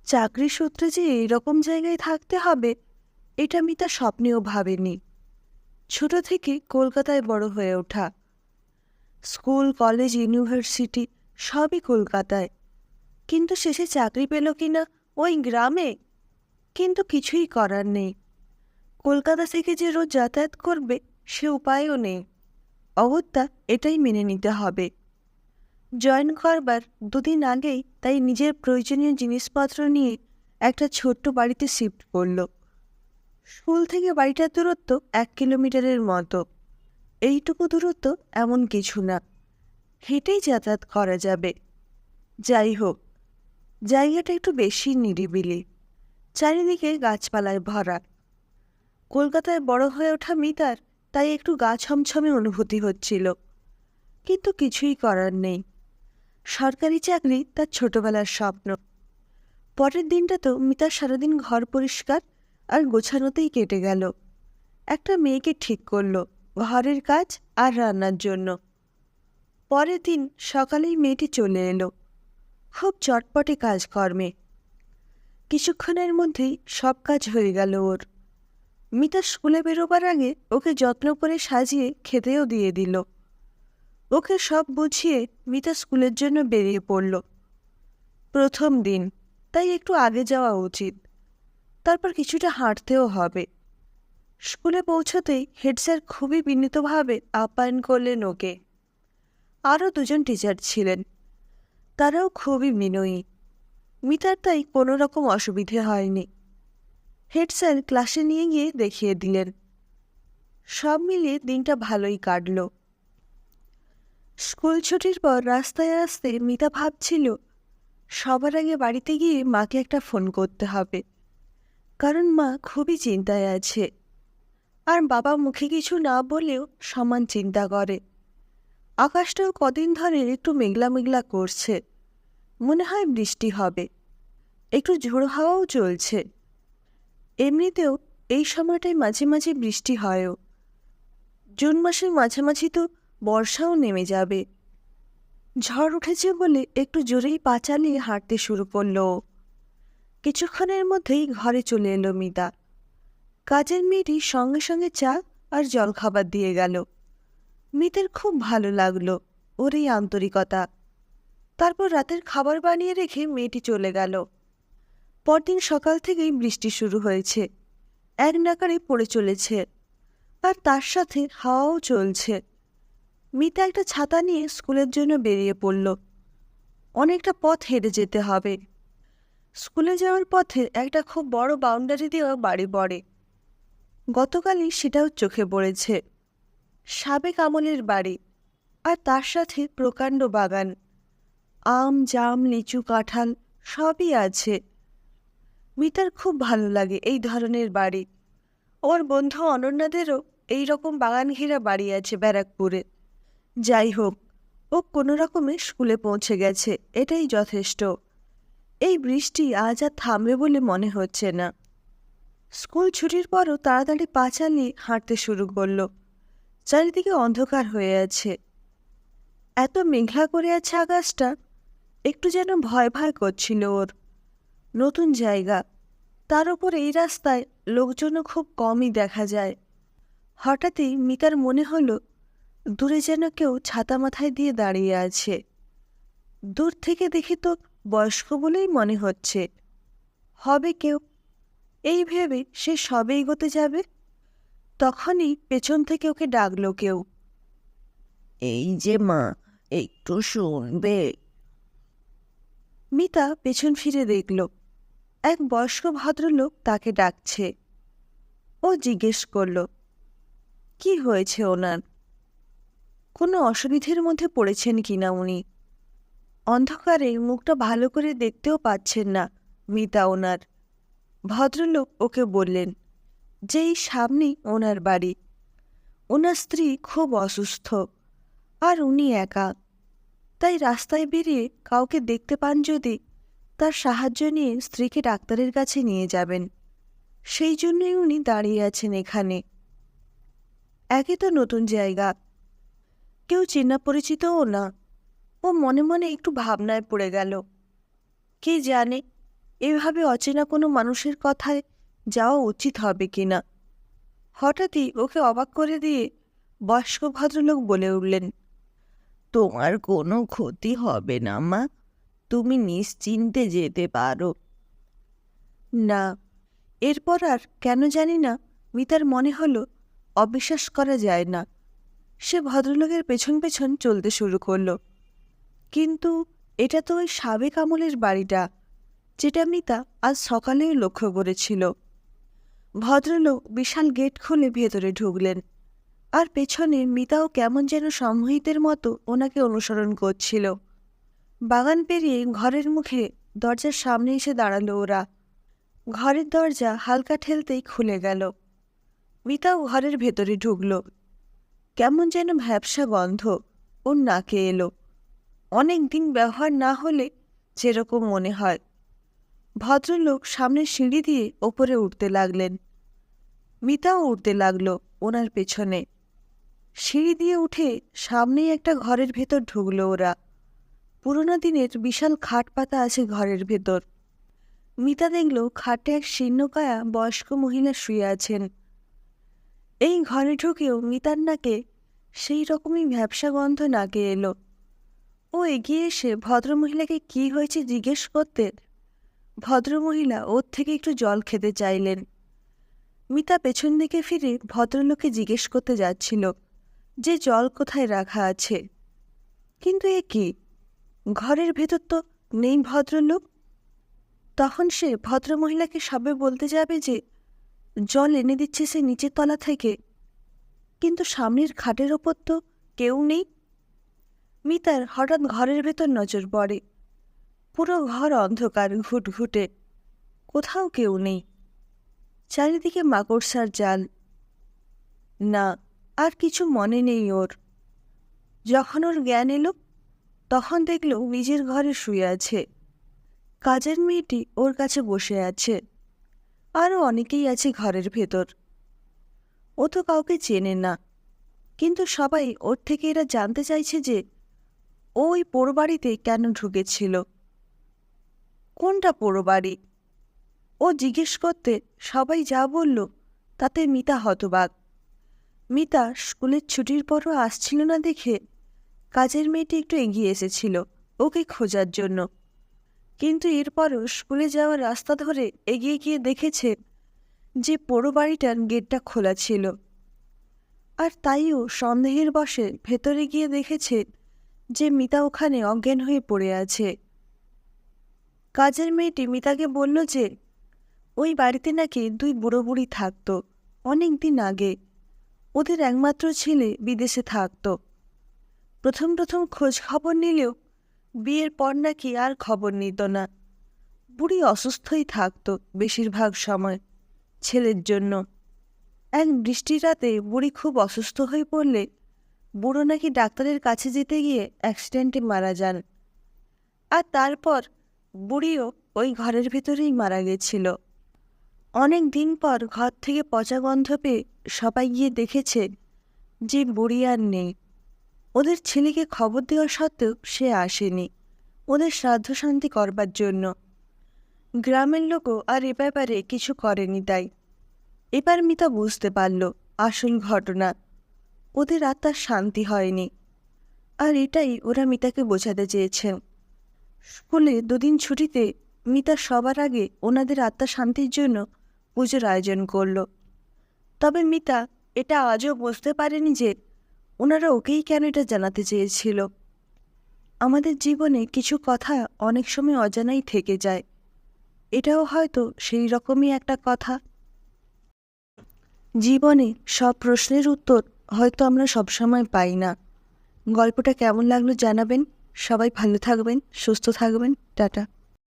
চাকরির সূত্রে যে এরকম জায়গায় থাকতে হবে এটা মিতা স্বপ্নেও ভাবেনি। ছোট থেকে কলকাতায় বড় হয়ে ওঠা, স্কুল কলেজ ইউনিভার্সিটি সবই কলকাতায়, কিন্তু শেষে চাকরি পেল কিনা ওই গ্রামে। কিন্তু কিছুই করার নেই, কলকাতা থেকে যে রোজ যাতায়াত করবে সে উপায়ও নেই। অগত্যা এটাই মেনে নিতে হবে। জয়েন করবার দুদিন আগেই তাই নিজের প্রয়োজনীয় জিনিসপত্র নিয়ে একটা ছোট্ট বাড়িতে শিফট করল। স্কুল থেকে বাড়িটার দূরত্ব 1 কিলোমিটারের মতো। এইটুকু দূরত্ব এমন কিছু না, হেঁটেই যাতায়াত করা যাবে। যাই হোক, জায়গাটা একটু বেশি নিরিবিলি, চারিদিকে গাছপালায় ভরা। কলকাতায় বড় হয়ে ওঠা মিতার তাই একটু গা ছমছমে অনুভূতি হচ্ছিল, কিন্তু কিছুই করার নেই। সরকারি চাকরি তার ছোটবেলার স্বপ্ন। পরের দিনটা তো মিতার সারাদিন ঘর পরিষ্কার আর গোছানোতেই কেটে গেল। একটা মেয়েকে ঠিক করলো ঘরের কাজ আর রান্নার জন্য। পরের দিন সকালেই মেয়েটি চলে এলো, খুব চটপটে কাজকর্মে। কিছুক্ষণের মধ্যেই সব কাজ হয়ে গেল ওর। মিতা স্কুলে বেরোবার আগে ওকে যত্ন করে সাজিয়ে খেতেও দিয়ে দিল। ওকে সব বুঝিয়ে মিতা স্কুলের জন্য বেরিয়ে পড়ল। প্রথম দিন, তাই একটু আগে যাওয়া উচিত। তারপর কিছুটা হাঁটতেও হবে। স্কুলে পৌঁছতেই হেড স্যার খুবই বিনীতভাবে আপ্যায়ন করলেন ওকে। আরও দুজন টিচার ছিলেন, তারাও খুবই বিনয়ী। মিতার তাই কোনো রকম অসুবিধে হয়নি। হেড স্যার ক্লাসে নিয়ে গিয়ে দেখিয়ে দিলেন। সব মিলিয়ে দিনটা ভালোই কাটল। স্কুল ছুটির পর রাস্তায় আসতে মিতা ভাবছিল সবার আগে বাড়িতে গিয়ে মাকে একটা ফোন করতে হবে, কারণ মা খুবই চিন্তায় আছে। আর বাবা মুখে কিছু না বলেও সমান চিন্তা করে। আকাশটাও কদিন ধরে একটু মেঘলা মেঘলা করছে, মনে হয় বৃষ্টি হবে। একটু ঝোড়ো হাওয়াও চলছে। এমনিতেও এই সময়টায় মাঝে মাঝে বৃষ্টি হয়ও। জুন মাসের মাঝামাঝি তো বর্ষাও নেমে যাবে। ঝড় উঠেছে বলে একটু জোরেই পা চালিয়ে হাঁটতে শুরু করল। কিছুক্ষণের মধ্যেই ঘরে চলে এলো মিতা। কাজের মেয়েটি সঙ্গে সঙ্গে চা আর জলখাবার দিয়ে গেল। মিতার খুব ভালো লাগলো ওর এই আন্তরিকতা। তারপর রাতের খাবার বানিয়ে রেখে মেয়েটি চলে গেল। পরদিন সকাল থেকেই বৃষ্টি শুরু হয়েছে, এক নাগাড়ে পড়ে চলেছে, আর তার সাথে হাওয়াও চলছে। মিতা একটা ছাতা নিয়ে স্কুলের জন্য বেরিয়ে পড়ল। অনেকটা পথ হেঁটে যেতে হবে। স্কুলে যাওয়ার পথে একটা খুব বড় বাউন্ডারি দেওয়া বাড়ি পড়ে। গতকালই সেটাও চোখে পড়েছে। সাবেক আমলের বাড়ি, আর তার সাথে প্রকাণ্ড বাগান। আম, জাম, লিচু, কাঁঠাল সবই আছে। মিতার খুব ভালো লাগে এই ধরনের বাড়ি। ওর বন্ধু অনন্যাদেরও এই রকম বাগান ঘেরা বাড়ি আছে ব্যারাকপুরে। যাই হোক, ও কোনো রকমে স্কুলে পৌঁছে গেছে, এটাই যথেষ্ট। এই বৃষ্টি আজ আর থামবে বলে মনে হচ্ছে না। স্কুল ছুটির পরও তাড়াতাড়ি পা চালিয়ে হাঁটতে শুরু করল। চারিদিকে অন্ধকার হয়ে আছে, এত মেঘলা করে আছে আকাশটা, একটু যেন ভয় ভয় করছিল ওর। নতুন জায়গা, তার উপর এই রাস্তায় লোকজনও খুব কমই দেখা যায়। হঠাৎই মিতার মনে হলো দূরে যেন কেউ ছাতা মাথায় দিয়ে দাঁড়িয়ে আছে। দূর থেকে দেখে তো বয়স্ক বলেই মনে হচ্ছে, হবে কেউ। এই ভেবে সে সবে এগোতে যাবে, তখনই পেছন থেকে ওকে ডাকলো কেউ। এই যে মা, একটু শুনবে? মিতা পেছন ফিরে দেখল এক বয়স্ক ভদ্রলোক তাকে ডাকছে। ও জিজ্ঞেস করল, কি হয়েছে ওনার? কোনো অসুবিধের মধ্যে পড়েছেন কিনা উনি? অন্ধকারে মুখটা ভালো করে দেখতেও পাচ্ছেন না মিতা ওনার। ভদ্রলোক ওকে বললেন যে এই সামনেই ওনার বাড়ি। ওনার স্ত্রী খুব অসুস্থ, আর উনি একা। তাই রাস্তায় বেরিয়ে কাউকে দেখতে পান যদি, তার সাহায্য নিয়ে স্ত্রীকে ডাক্তারের কাছে নিয়ে যাবেন। সেই জন্যই উনি দাঁড়িয়ে আছেন এখানে। একে তো নতুন জায়গা, কেউ চেনা পরিচিতও না। ও মনে মনে একটু ভাবনায় পড়ে গেল। কে জানে এভাবে অচেনা কোনো মানুষের কথায় যাওয়া উচিত হবে কিনা। হঠাৎই ওকে অবাক করে দিয়ে বয়স্ক ভদ্রলোক বলে উঠলেন, তোমার কোনো ক্ষতি হবে না মা, তুমি নিশ্চিন্তে যেতে পারো। না। এরপর আর কেন জানি না মিতার মনে হলো অবিশ্বাস করা যায় না। সে ভদ্রলোকের পেছন পেছন চলতে শুরু করলো। কিন্তু এটা তো ওই সাবেক আমলের বাড়িটা, যেটা মিতা আজ সকালেই লক্ষ্য করেছিল। ভদ্রলোক বিশাল গেট খুলে ভেতরে ঢুকলেন, আর পেছনে মিতাও কেমন যেন সম্মোহিতের মতো ওনাকে অনুসরণ করছিল। বাগান পেরিয়ে ঘরের মুখে দরজার সামনে এসে দাঁড়ালো ওরা। ঘরের দরজা হালকা ঠেলতেই খুলে গেল। মিতাও ঘরের ভেতরে ঢুকল। কেমন যেন ভ্যাপসা গন্ধ ওর নাকে এলো। অনেক দিন ব্যবহার না হলে যেরকম মনে হয়। ভদ্রলোক সামনের সিঁড়ি দিয়ে ওপরে উঠতে লাগলেন। মিতাও উঠতে লাগলো ওনার পেছনে। সিঁড়ি দিয়ে উঠে সামনেই একটা ঘরের ভেতর ঢুকলো ওরা। পুরোনো দিনের বিশাল খাট পাতা আছে ঘরের ভেতর। মিতা দেখল খাটে এক শীর্ণকায়া বয়স্ক মহিলা শুয়ে আছেন। এই ঘরে ঢুকেও মিতার নাকে সেই রকমই ভ্যাপসা গন্ধ নাকে এলো। ও এগিয়ে এসে ভদ্রমহিলাকে কি হয়েছে জিজ্ঞেস করতে ভদ্রমহিলা ওর থেকে একটু জল খেতে চাইলেন। মিতা পেছন দিকে ফিরে ভদ্রলোককে জিজ্ঞেস করতে যাচ্ছিল যে জল কোথায় রাখা আছে। কিন্তু এ কি, ঘরের ভেতর তো নেই ভদ্রলোক। তখন সে ভদ্রমহিলাকে সবে বলতে যাবে যে জল এনে দিচ্ছে সে নিচের তলা থেকে, কিন্তু সামনের খাটের ওপর তো কেউ নেই। মিতার হঠাৎ ঘরের ভেতর নজর পড়ে। পুরো ঘর অন্ধকার ঘুটঘুটে, কোথাও কেউ নেই। চারিদিকে মাকড়সার জাল। না, আর কিছু মনে নেই ওর। যখন ওর জ্ঞান এলো তখন দেখল নিজের ঘরে শুয়ে আছে। কাজের মেয়েটি ওর কাছে বসে আছে। আরও অনেকেই আছে ঘরের ভেতর। ও তো কাউকে চেনে না, কিন্তু সবাই ওর থেকে এরা জানতে চাইছে যে ও ওই পোড়ো বাড়িতে কেন ঢুকেছিল। কোনটা পোড়ো বাড়ি ও জিজ্ঞেস করতে সবাই যা বলল তাতে মিতা হতবাক। মিতা স্কুলের ছুটির পরও আসছিল না দেখে কাজের মেয়েটি একটু এগিয়ে এসেছিল ওকে খোঁজার জন্য। কিন্তু এরপরও স্কুলে যাওয়ার রাস্তা ধরে এগিয়ে গিয়ে দেখেছে যে পোড়ো বাড়িটার গেটটা খোলা ছিল। আর তাইও সন্দেহের বশে ভেতরে গিয়ে দেখেছে যে মিতা ওখানে অজ্ঞান হয়ে পড়ে আছে। কাজের মেয়েটি মিতাকে বলল যে ওই বাড়িতে নাকি দুই বুড়ো বুড়ি থাকত অনেক দিন আগে। ওদের একমাত্র ছেলে বিদেশে থাকত। প্রথম প্রথম খোঁজ খবর নিলেও বিয়ের পর নাকি আর খবর নিত না। বুড়ি অসুস্থই থাকত বেশিরভাগ সময় ছেলের জন্য। এক বৃষ্টির রাতে বুড়ি খুব অসুস্থ হয়ে পড়লে বুড়ো নাকি ডাক্তারের কাছে যেতে গিয়ে অ্যাক্সিডেন্টে মারা যান। আর তারপর বুড়িও ওই ঘরের ভেতরেই মারা গেছিল। অনেক দিন পর ঘর থেকে পচা গন্ধ পেয়ে সবাই গিয়ে দেখেছে যে বুড়ি আর নেই। ওদের ছেলেকে খবর দেওয়া সত্ত্বেও সে আসেনি ওদের শ্রাদ্ধ শান্তি করবার জন্য। গ্রামের লোকও আর এ ব্যাপারে কিছু করেনি। তাই এবার মিতা বুঝতে পারল আসল ঘটনা। ওদের আত্মার শান্তি হয়নি, আর এটাই ওরা মিতাকে বোঝাতে চেয়েছেন। স্কুলে দুদিন ছুটিতে মিতা সবার আগে ওনাদের আত্মার শান্তির জন্য পুজোর আয়োজন করল। তবে মিতা এটা আজও বুঝতে পারেনি যে ওনারা ওকেই কেন এটা জানাতে চেয়েছিল। আমাদের জীবনে কিছু কথা অনেক সময় অজানাই থেকে যায়। এটাও হয়তো সেই রকমই একটা কথা। জীবনে সব প্রশ্নের উত্তর হয়তো আমরা সবসময় পাই না। গল্পটা কেমন লাগলো জানাবেন। সবাই ভালো থাকবেন, সুস্থ থাকবেন। টাটা।